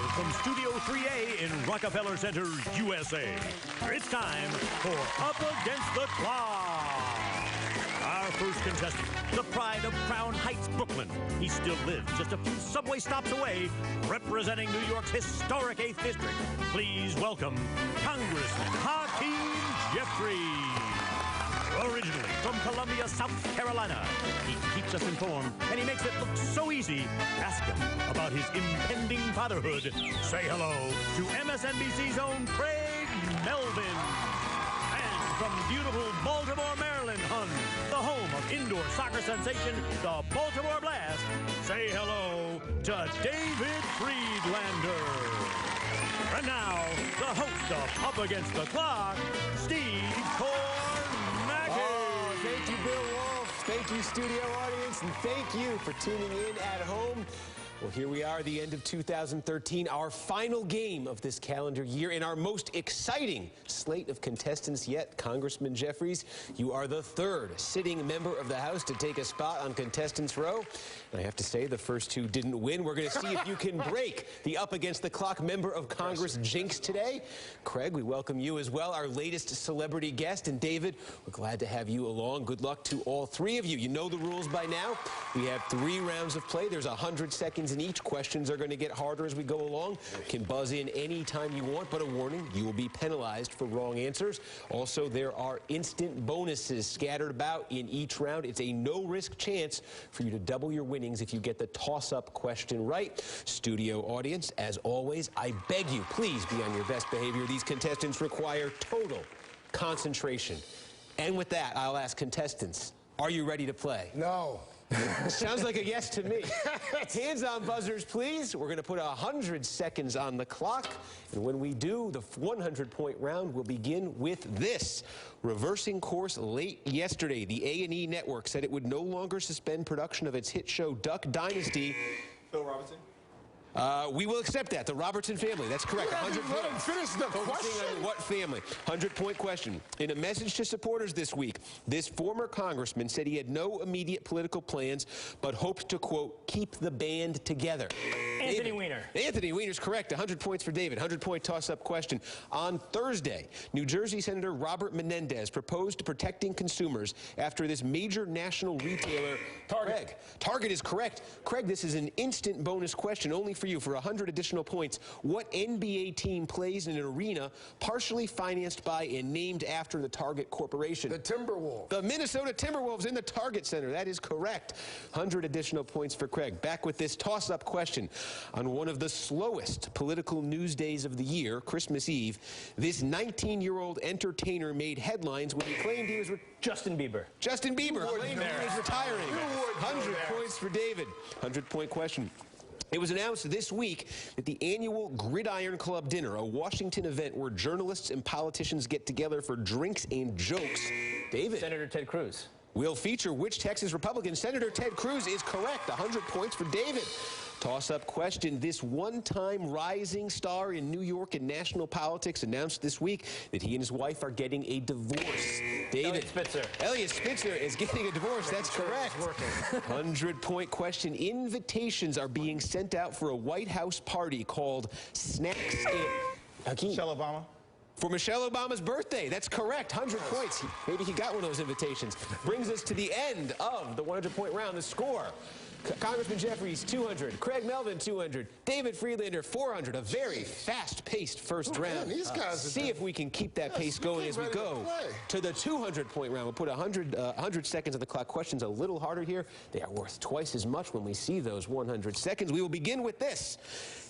Live from Studio 3A in Rockefeller Center, USA. It's time for Up Against the Clock. Our first contestant, the pride of Crown Heights, Brooklyn. He still lives just a few subway stops away, representing New York's historic 8th District. Please welcome Congressman Hakeem Jeffries. Originally from Columbia, South Carolina, he keeps us informed, and he makes it look so easy. Ask him about his impending fatherhood. Say hello to MSNBC's own Craig Melvin. And from beautiful Baltimore, Maryland, the home of indoor soccer sensation, the Baltimore Blast, say hello to David Freelander. And now, the host of Up Against the Clock, Steve Kornacki. Oh, thank you, Bill Wolf. Thank you, studio audience, and thank you for tuning in at home. Well, here we are, the end of 2013, our final game of this calendar year, and our most exciting slate of contestants yet. Congressman Jeffries, you are the third sitting member of the House to take a spot on Contestants Row. And I have to say, the first two didn't win. We're going to see if you can break the Up Against the Clock member of Congress jinx today. Craig, we welcome you as well, our latest celebrity guest. And David, we're glad to have you along. Good luck to all three of you. You know the rules by now. We have 3 rounds of play. There's 100 seconds in each. Questions are going to get harder as we go along. You can buzz in anytime you want, but a warning, you will be penalized for wrong answers. Also, there are instant bonuses scattered about in each round. It's a no-risk chance for you to double your winnings if you get the toss-up question right. Studio audience, as always, I beg you, please be on your best behavior. These contestants require total concentration. And with that, I'll ask contestants, are you ready to play? No. Sounds like a yes to me. Hands on buzzers, please. We're going to put 100 seconds on the clock. And when we do, the 100-point round will begin with this. Reversing course late yesterday, the A&E network said it would no longer suspend production of its hit show Duck Dynasty. Phil Robertson? We will accept that. The Robertson family. That's correct. 100 Let him finish the question. On what family? 100-point question. In a message to supporters this week, this former congressman said he had no immediate political plans, but hoped to, quote, keep the band together. Anthony Weiner. Anthony Weiner's correct. 100 points for David. 100-point toss-up question. On Thursday, New Jersey Senator Robert Menendez proposed protecting consumers after this major national retailer, Target. Target is correct. Craig, this is an instant bonus question only for you for 100 additional points. What NBA team plays in an arena partially financed by and named after the Target Corporation? The Timberwolves. The Minnesota Timberwolves in the Target Center. That is correct. 100 additional points for Craig. Back with this toss-up question. On one of the slowest political news days of the year, Christmas Eve, this 19-year-old entertainer made headlines when he claimed he was... Justin Bieber. Justin Bieber claimed he was retiring. 100 points for David. 100-point question. It was announced this week that the annual Gridiron Club dinner, a Washington event where journalists and politicians get together for drinks and jokes. David. Senator Ted Cruz. Will feature which Texas Republican? Senator Ted Cruz is correct. 100 points for David. Toss-up question. This one-time rising star in New York and national politics announced this week that he and his wife are getting a divorce. David. Elliot Spitzer. Elliot Spitzer is getting a divorce. That's correct. 100-point question. Invitations are being sent out for a White House party called Snacks and... Hakeem. Michelle Obama? For Michelle Obama's birthday. That's correct. 100 points. Maybe he got one of those invitations. Brings us to the end of the 100-point round. The score. Congressman Jeffries, 200. Craig Melvin, 200. David Freelander, 400. A very fast-paced first round. Man, these guys See if we can keep that pace going as we go to the 200-point round. We'll put 100 seconds on the clock. Questions a little harder here. They are worth twice as much when we see those 100 seconds. We will begin with this.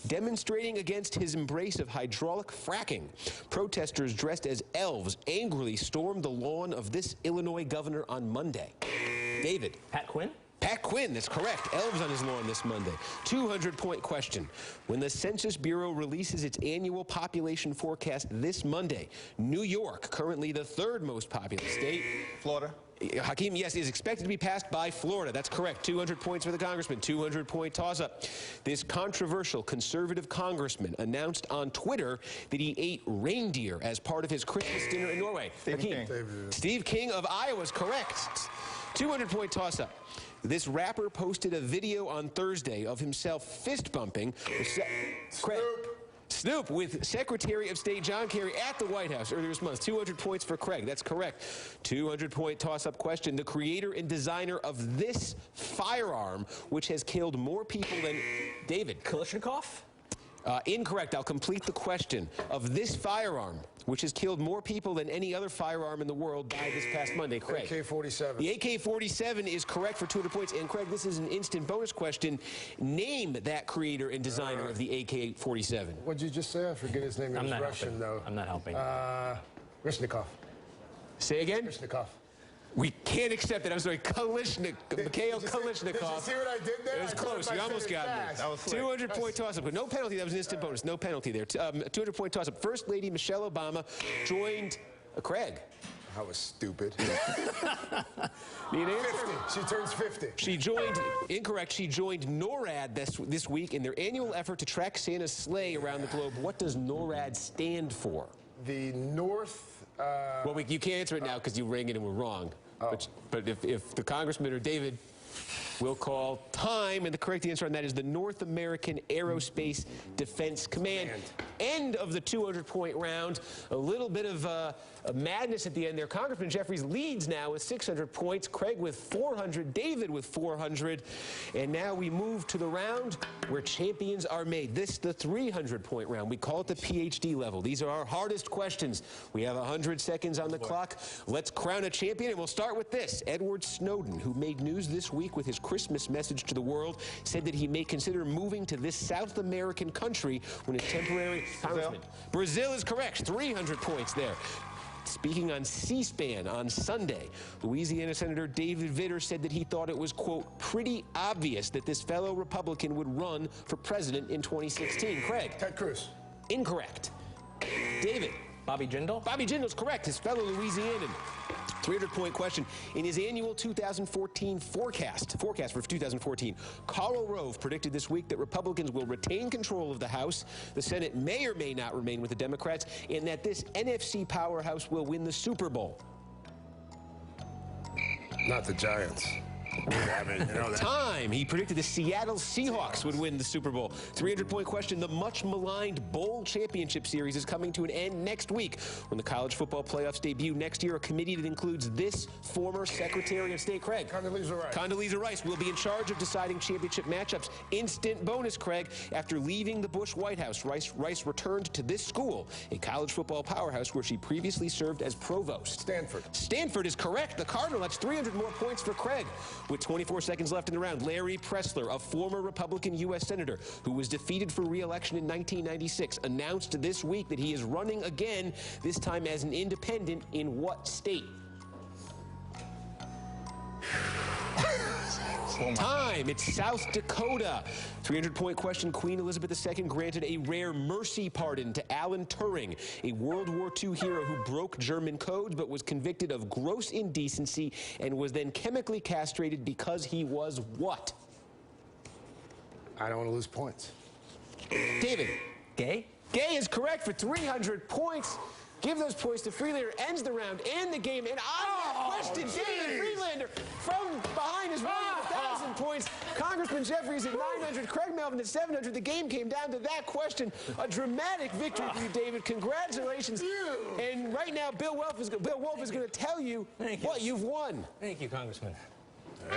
Demonstrating against his embrace of hydraulic fracking, protesters dressed as elves angrily stormed the lawn of this Illinois governor on Monday. David. Pat Quinn? Pat Quinn, that's correct. Elves on his lawn this Monday. 200-point question. When the Census Bureau releases its annual population forecast this Monday, New York, currently the 3rd most populous state. Florida. Hakeem, yes, is expected to be passed by Florida. That's correct. 200 points for the congressman. 200-point toss-up. This controversial conservative congressman announced on Twitter that he ate reindeer as part of his Christmas dinner in Norway. Steve King. Steve King of Iowa is correct. 200-point toss-up. This rapper posted a video on Thursday of himself fist bumping Snoop with Secretary of State John Kerry at the White House earlier this month. 200 points for Craig. That's correct. 200-point toss-up question. The creator and designer of this firearm, which has killed more people than David. Kalashnikov? Incorrect. I'll complete the question. Of this firearm, which has killed more people than any other firearm in the world, died this past Monday. Craig. AK-47. The AK-47 is correct for 200 points. And Craig, this is an instant bonus question. Name that creator and designer of the AK-47. What'd you just say? I forget his name. It was Russian, though. I'm not helping. Kalashnikov. Say again? Kalashnikov. We can't accept it. I'm sorry. Mikhail Kalashnikov. Did you see what I did there? It was close. You almost got me. That was 200-point toss-up. But no penalty. That was an instant bonus. No penalty there. 200-point toss-up. First Lady Michelle Obama joined Craig. That was stupid. Need an answer? 50. She turns 50. She joined, incorrect, she joined NORAD this week in their annual effort to track Santa's sleigh around the globe. What does NORAD stand for? The North... well, you can't answer it now because you rang it and we're wrong. Oh. But if the congressman or David will call time, and the correct answer on that is the North American Aerospace Defense Command. End of the 200-point round. A little bit of a madness at the end there. Congressman Jeffries leads now with 600 points. Craig with 400. David with 400. And now we move to the round where champions are made. This the 300-point round. We call it the PhD level. These are our hardest questions. We have 100 seconds on the clock. Let's crown a champion, and we'll start with this. Edward Snowden, who made news this week with his Christmas message to the world, said that he may consider moving to this South American country when his temporary congressman. Brazil is correct. 300 points there. Speaking on C-SPAN on Sunday, Louisiana Senator David Vitter said that he thought it was, quote, pretty obvious that this fellow Republican would run for president in 2016. Craig. Ted Cruz. Incorrect. David. Bobby Jindal? Bobby Jindal's correct. His fellow Louisianan. 300-point question. In his annual 2014 forecast for 2014, Karl Rove predicted this week that Republicans will retain control of the House, the Senate may or may not remain with the Democrats, and that this NFC powerhouse will win the Super Bowl. Not the Giants. Time. He predicted the Seattle Seahawks would win the Super Bowl. 300-point question. The much-maligned Bowl Championship Series is coming to an end next week when the college football playoffs debut next year. A committee that includes this former Secretary of State, Craig. Condoleezza Rice. Condoleezza Rice will be in charge of deciding championship matchups. Instant bonus, Craig. After leaving the Bush White House, Rice returned to this school, a college football powerhouse where she previously served as provost. Stanford. Stanford is correct. The Cardinal. That's 300 more points for Craig. With 24 seconds left in the round, Larry Pressler, a former Republican U.S. Senator who was defeated for re-election in 1996, announced this week that he is running again, this time as an independent. In what state? Time. It's South Dakota. 300-point question. Queen Elizabeth II granted a rare mercy pardon to Alan Turing, a World War II hero who broke German codes but was convicted of gross indecency and was then chemically castrated because he was what? I don't want to lose points. David. Gay? Gay is correct for 300 points. Give those points to Freelander. Ends the round and the game. And on that question, David Freelander from behind is running with 1,000 points. Congressman Jeffries at 900. Craig Melvin at 700. The game came down to that question. A dramatic victory for you, David. Congratulations. And right now, Bill Wolf is going to tell you what you've won. Thank you, Congressman.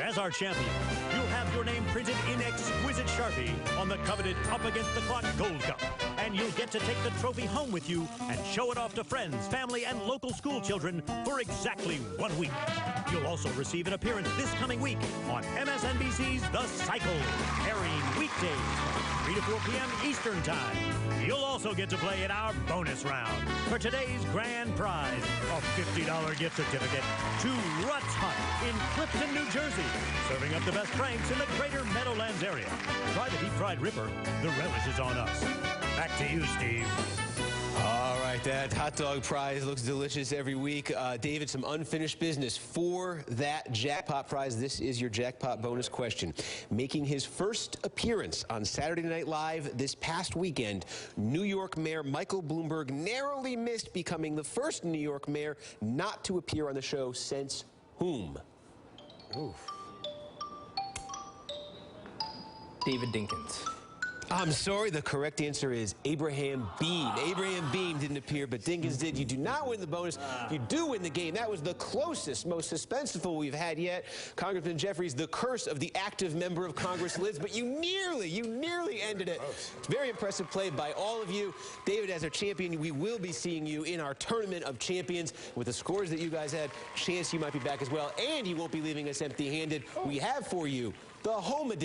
As our champion, you'll have your name printed in exquisite Sharpie on the coveted Up Against the Clock Gold Cup. And you'll get to take the trophy home with you and show it off to friends, family, and local school children for exactly 1 week. You'll also receive an appearance this coming week on MSNBC's The Cycle, airing weekdays, 3 to 4 p.m. Eastern Time. You'll also get to play in our bonus round for today's grand prize, a $50 gift certificate to Rutt's Hut in Clifton, New Jersey, serving up the best pranks in the greater Meadowlands area. Try the deep-fried Ripper. The relish is on us. Back to you, Steve. All right, that hot dog prize looks delicious every week. David, some unfinished business for that jackpot prize. This is your jackpot bonus question. Making his first appearance on Saturday Night Live this past weekend, New York Mayor Michael Bloomberg narrowly missed becoming the first New York mayor not to appear on the show since whom? Oof. David Dinkins. I'm sorry, the correct answer is Abraham Bean. Abraham Bean didn't appear, but Dinkins did. You do not win the bonus. You do win the game. That was the closest, most suspenseful we've had yet. Congressman Jeffries, the curse of the active member of Congress lives, but you nearly ended it. Very impressive play by all of you. David, as our champion, we will be seeing you in our Tournament of Champions. With the scores that you guys had, chance you might be back as well, and you won't be leaving us empty-handed. We have for you the home edition.